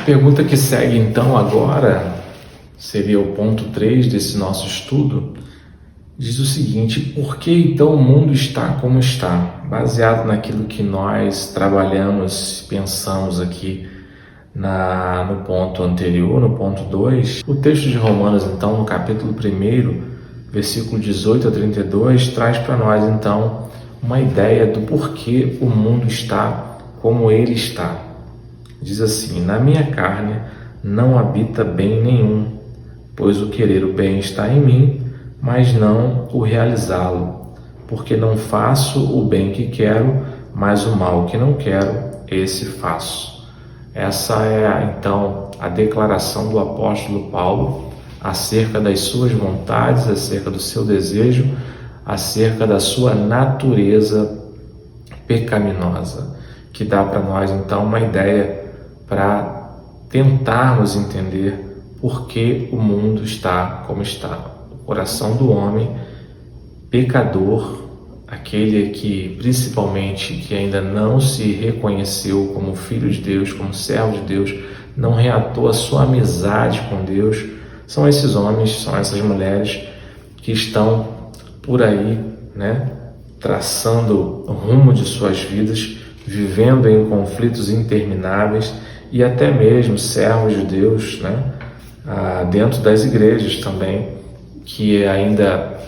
pergunta que segue então agora, seria o ponto 3 desse nosso estudo, diz o seguinte: por que então o mundo está como está? Baseado naquilo que nós trabalhamos, pensamos aqui no ponto anterior, no ponto 2, o texto de Romanos, então, no capítulo 1, versículo 18 a 32, traz para nós, então, uma ideia do porquê o mundo está como ele está. Diz assim: na minha carne não habita bem nenhum, pois o querer o bem está em mim, mas não o realizá-lo, porque não faço o bem que quero, mas o mal que não quero, esse faço. Essa é, então, a declaração do apóstolo Paulo acerca das suas vontades, acerca do seu desejo, acerca da sua natureza pecaminosa, que dá para nós, então, uma ideia para tentarmos entender por que o mundo está como está. O coração do homem pecador, aquele que principalmente que ainda não se reconheceu como filho de Deus, como servo de Deus, não reatou a sua amizade com Deus, são esses homens, são essas mulheres que estão por aí, traçando o rumo de suas vidas, vivendo em conflitos intermináveis e até mesmo servos de Deus, dentro das igrejas também, que ainda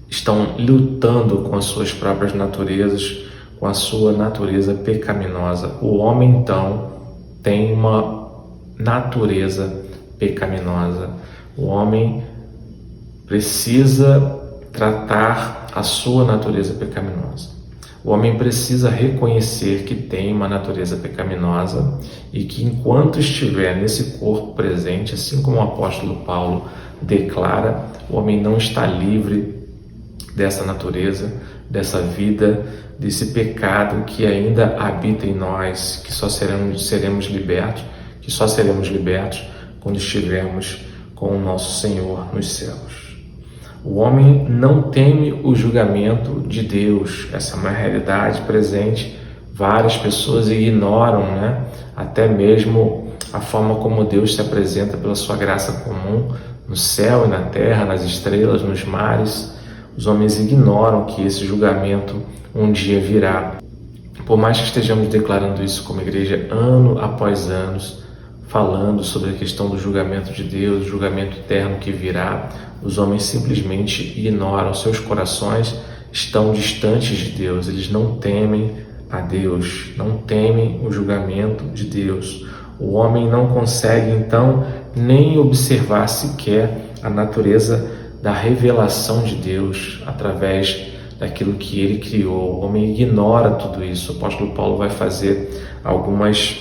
estão lutando com as suas próprias naturezas, com a sua natureza pecaminosa. O homem, então, tem uma natureza pecaminosa. O homem precisa tratar a sua natureza pecaminosa. O homem precisa reconhecer que tem uma natureza pecaminosa e que, enquanto estiver nesse corpo presente, assim como o apóstolo Paulo declara, o homem não está livre dessa natureza, dessa vida, desse pecado que ainda habita em nós, que só seremos libertos quando estivermos com o nosso Senhor nos céus. O homem não teme o julgamento de Deus. Essa é uma realidade presente. Várias pessoas ignoram, até mesmo a forma como Deus se apresenta pela sua graça comum no céu e na terra, nas estrelas, nos mares. Os homens ignoram que esse julgamento um dia virá. Por mais que estejamos declarando isso como igreja ano após ano, falando sobre a questão do julgamento de Deus, o julgamento eterno que virá, os homens simplesmente ignoram. Seus corações estão distantes de Deus. Eles não temem a Deus, não temem o julgamento de Deus. O homem não consegue, então, nem observar sequer a natureza da revelação de Deus através daquilo que ele criou. O homem ignora tudo isso. O apóstolo Paulo vai fazer algumas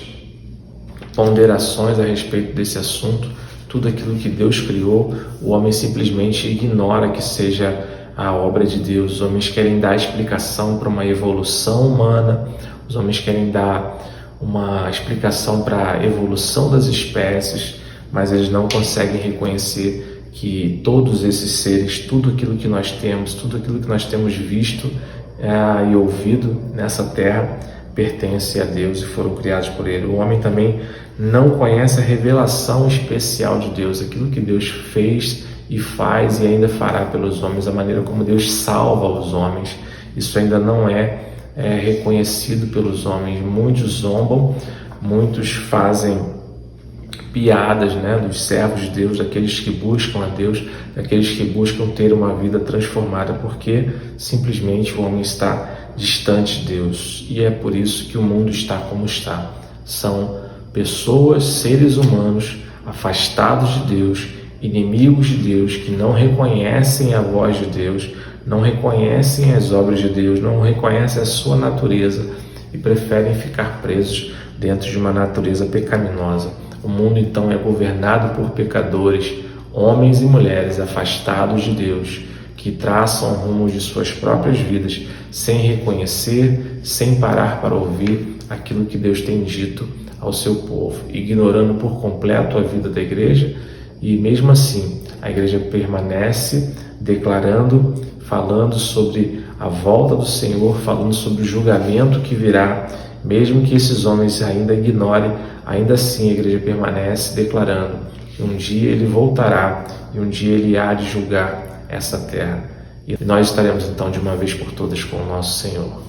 ponderações a respeito desse assunto. Tudo aquilo que Deus criou, o homem simplesmente ignora que seja a obra de Deus. Os homens querem dar explicação para uma evolução humana, os homens querem dar uma explicação para a evolução das espécies, mas eles não conseguem reconhecer que todos esses seres, tudo aquilo que nós temos visto e ouvido nessa terra, pertence a Deus e foram criados por Ele. O homem também não conhece a revelação especial de Deus, aquilo que Deus fez e faz e ainda fará pelos homens, a maneira como Deus salva os homens. Isso ainda não é reconhecido pelos homens. Muitos zombam, muitos fazem piadas, dos servos de Deus, daqueles que buscam a Deus, daqueles que buscam ter uma vida transformada, porque simplesmente o homem está distante de Deus. E é por isso que o mundo está como está. São pessoas, seres humanos, afastados de Deus, inimigos de Deus, que não reconhecem a voz de Deus, não reconhecem as obras de Deus, não reconhecem a sua natureza e preferem ficar presos dentro de uma natureza pecaminosa. O mundo então é governado por pecadores, homens e mulheres afastados de Deus, que traçam rumos de suas próprias vidas sem reconhecer, sem parar para ouvir aquilo que Deus tem dito ao seu povo, ignorando por completo a vida da igreja. E mesmo assim, a igreja permanece declarando, falando sobre a volta do Senhor, falando sobre o julgamento que virá, mesmo que esses homens ainda ignorem ainda assim a igreja permanece declarando que um dia ele voltará e um dia ele há de julgar essa terra. E nós estaremos então de uma vez por todas com o nosso Senhor.